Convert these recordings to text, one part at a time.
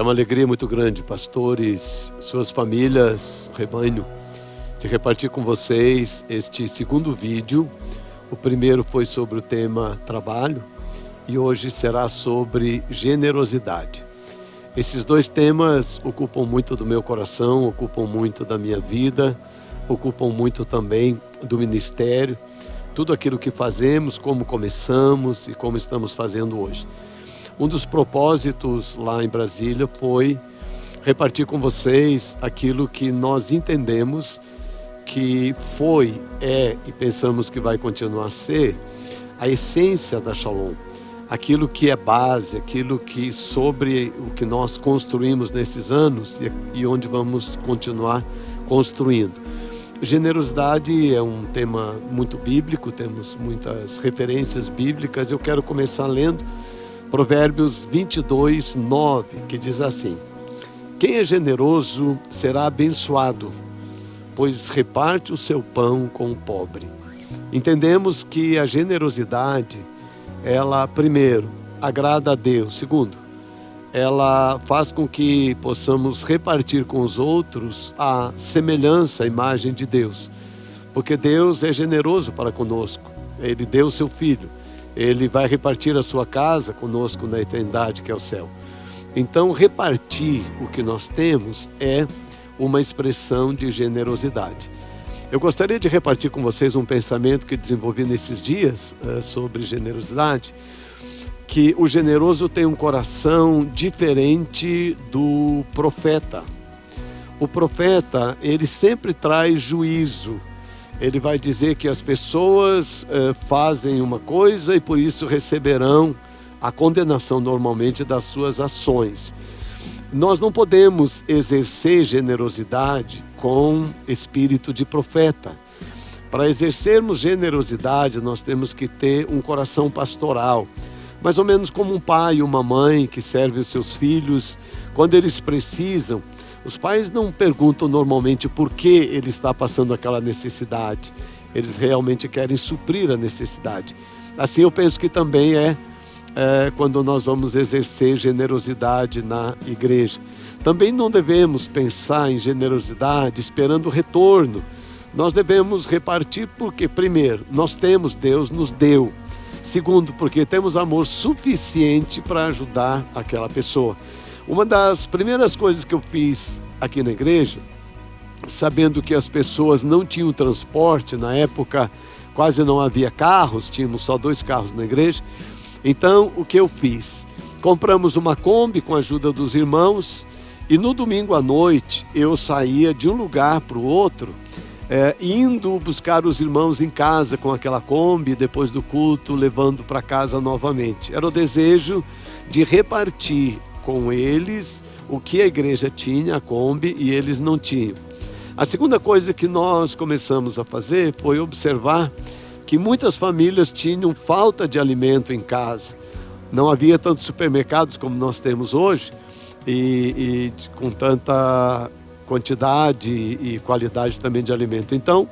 É uma alegria muito grande, pastores, suas famílias, rebanho, de repartir com vocês este segundo vídeo. O primeiro foi sobre o tema trabalho e hoje será sobre generosidade. Esses dois temas ocupam muito do meu coração, ocupam muito da minha vida, ocupam muito também do ministério, tudo aquilo que fazemos, como começamos e como estamos fazendo hoje. Um dos propósitos lá em Brasília foi repartir com vocês aquilo que nós entendemos que foi, é e pensamos que vai continuar a ser a essência da Shalom. Aquilo que é base, aquilo que sobre o que nós construímos nesses anos e onde vamos continuar construindo. Generosidade é um tema muito bíblico, temos muitas referências bíblicas. Eu quero começar lendo Provérbios 22, 9, que diz assim: quem é generoso será abençoado, pois reparte o seu pão com o pobre. Entendemos que a generosidade, ela, primeiro, agrada a Deus. Segundo, ela faz com que possamos repartir com os outros a semelhança, a imagem de Deus. Porque Deus é generoso para conosco. Ele deu o seu Filho. Ele vai repartir a sua casa conosco na eternidade, que é o céu. Então, repartir o que nós temos é uma expressão de generosidade. Eu gostaria de repartir com vocês um pensamento que desenvolvi nesses dias sobre generosidade, que o generoso tem um coração diferente do profeta. O profeta, ele sempre traz juízo. Ele vai dizer que as pessoas fazem uma coisa e por isso receberão a condenação normalmente das suas ações. Nós não podemos exercer generosidade com espírito de profeta. Para exercermos generosidade, nós temos que ter um coração pastoral. Mais ou menos como um pai e uma mãe que servem os seus filhos. Quando eles precisam, os pais não perguntam normalmente por que ele está passando aquela necessidade. Eles realmente querem suprir a necessidade. Assim eu penso que também é quando nós vamos exercer generosidade na igreja. Também não devemos pensar em generosidade esperando retorno. Nós devemos repartir porque, primeiro, nós temos, Deus nos deu. Segundo, porque temos amor suficiente para ajudar aquela pessoa. Uma das primeiras coisas que eu fiz aqui na igreja, sabendo que as pessoas não tinham transporte, na época quase não havia carros, tínhamos só 2 carros na igreja. Então, o que eu fiz? Compramos uma Kombi com a ajuda dos irmãos e no domingo à noite eu saía de um lugar para o outro, indo buscar os irmãos em casa com aquela Kombi, depois do culto, levando para casa novamente. Era o desejo de repartir com eles o que a igreja tinha, a Kombi, e eles não tinham. A segunda coisa que nós começamos a fazer foi observar que muitas famílias tinham falta de alimento em casa. Não havia tantos supermercados como nós temos hoje e com tanta quantidade e qualidade também de alimento. Então,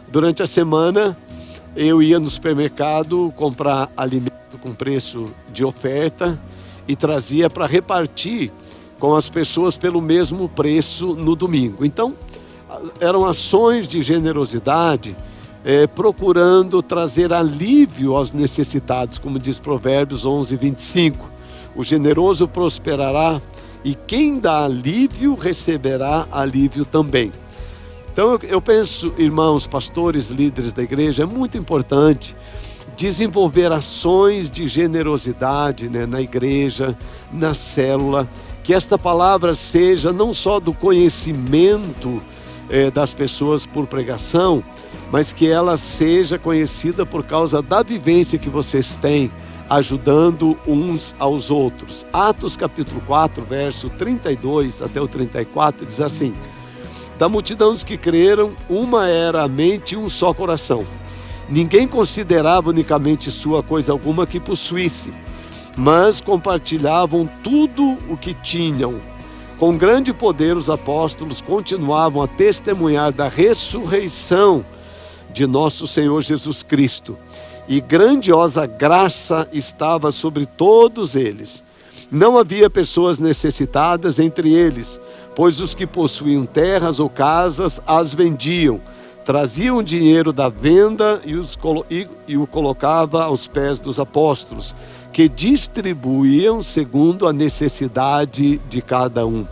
durante a semana, eu ia no supermercado comprar alimento com preço de oferta e trazia para repartir com as pessoas pelo mesmo preço no domingo. Então, eram ações de generosidade, procurando trazer alívio aos necessitados, como diz Provérbios 11, 25. O generoso prosperará e quem dá alívio receberá alívio também. Então eu penso, irmãos, pastores, líderes da igreja, é muito importante desenvolver ações de generosidade, na igreja, na célula, que esta palavra seja não só do conhecimento das pessoas por pregação, mas que ela seja conhecida por causa da vivência que vocês têm, ajudando uns aos outros. Atos capítulo 4, verso 32 até o 34, diz assim: da multidão dos que creram, uma era a mente e um só coração. Ninguém considerava unicamente sua coisa alguma que possuísse, mas compartilhavam tudo o que tinham. Com grande poder, os apóstolos continuavam a testemunhar da ressurreição de nosso Senhor Jesus Cristo, e grandiosa graça estava sobre todos eles. Não havia pessoas necessitadas entre eles, pois os que possuíam terras ou casas as vendiam, traziam o dinheiro da venda e o colocava aos pés dos apóstolos, que distribuíam segundo a necessidade de cada um.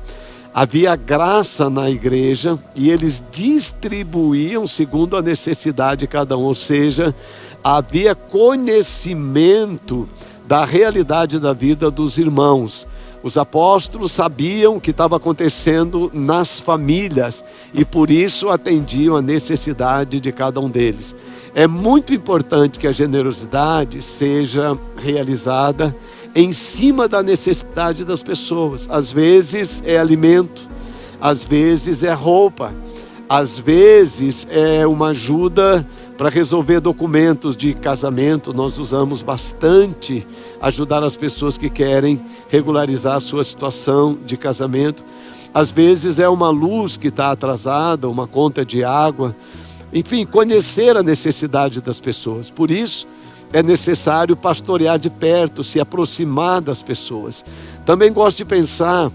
Havia graça na igreja e eles distribuíam segundo a necessidade de cada um, ou seja, havia conhecimento da realidade da vida dos irmãos. Os apóstolos sabiam o que estava acontecendo nas famílias e por isso atendiam a necessidade de cada um deles. É muito importante que a generosidade seja realizada em cima da necessidade das pessoas. Às vezes é alimento, às vezes é roupa, às vezes é uma ajuda para resolver documentos de casamento. Nós usamos bastante ajudar as pessoas que querem regularizar a sua situação de casamento. Às vezes é uma luz que está atrasada, uma conta de água. Enfim, conhecer a necessidade das pessoas. Por isso, é necessário pastorear de perto, se aproximar das pessoas. Também gosto de pensar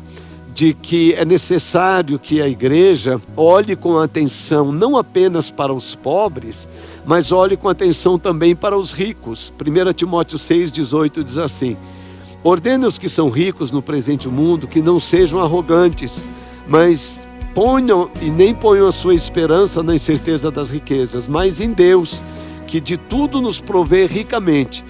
de que é necessário que a igreja olhe com atenção não apenas para os pobres, mas olhe com atenção também para os ricos. 1 Timóteo 6,18 diz assim: ordene os que são ricos no presente mundo que não sejam arrogantes, mas nem ponham a sua esperança na incerteza das riquezas, mas em Deus, que de tudo nos provê ricamente,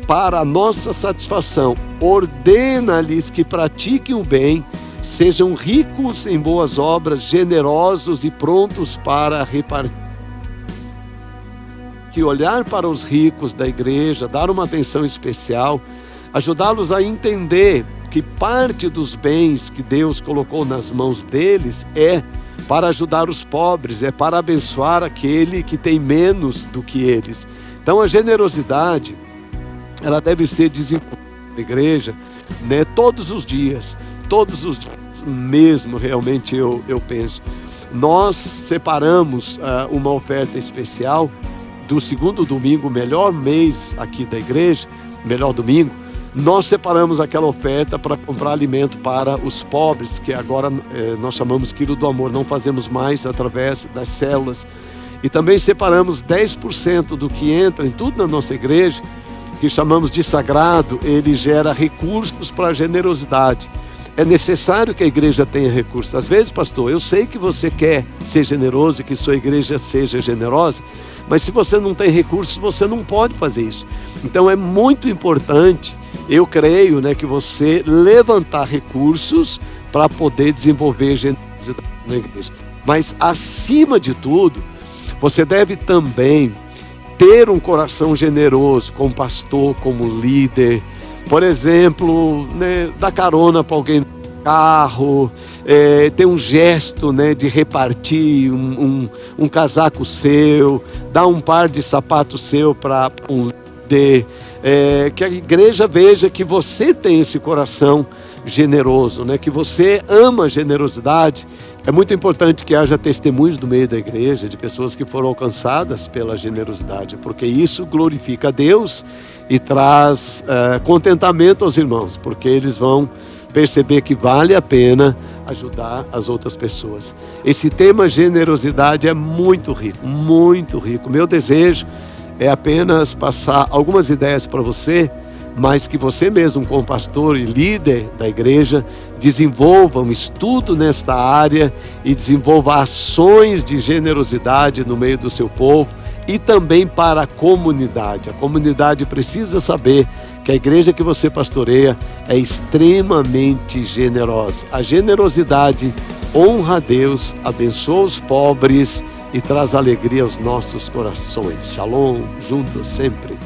para a nossa satisfação. Ordena-lhes que pratiquem o bem, sejam ricos em boas obras, generosos e prontos para repartir. Que olhar para os ricos da igreja, dar uma atenção especial, ajudá-los a entender que parte dos bens que Deus colocou nas mãos deles é para ajudar os pobres, é para abençoar aquele que tem menos do que eles. Então a generosidade, ela deve ser desenvolvida na igreja, né, todos os dias mesmo, realmente eu penso. Nós separamos uma oferta especial do segundo domingo, melhor mês aqui da igreja, melhor domingo. Nós separamos aquela oferta para comprar alimento para os pobres, que agora nós chamamos Quilo do Amor, não fazemos mais através das células. E também separamos 10% do que entra em tudo na nossa igreja, que chamamos de sagrado. Ele gera recursos para a generosidade. É necessário que a igreja tenha recursos. Às vezes, pastor, eu sei que você quer ser generoso e que sua igreja seja generosa, mas se você não tem recursos, você não pode fazer isso. Então é muito importante, eu creio, né, que você levantar recursos para poder desenvolver generosidade na igreja. Mas acima de tudo, você deve também ter um coração generoso como pastor, como líder. Por exemplo, né, dar carona para alguém no carro, ter um gesto, né, de repartir um casaco seu, dar um par de sapatos seu para um líder. Que a igreja veja que você tem esse coração generoso, né, que você ama a generosidade. É muito importante que haja testemunhos no meio da igreja de pessoas que foram alcançadas pela generosidade, porque isso glorifica a Deus e traz contentamento aos irmãos, porque eles vão perceber que vale a pena ajudar as outras pessoas. Esse tema generosidade é muito rico, muito rico. Meu desejo é apenas passar algumas ideias para você, mas que você mesmo, como pastor e líder da igreja, desenvolva um estudo nesta área e desenvolva ações de generosidade no meio do seu povo e também para a comunidade. A comunidade precisa saber que a igreja que você pastoreia é extremamente generosa. A generosidade honra a Deus, abençoa os pobres e traz alegria aos nossos corações. Shalom, juntos sempre.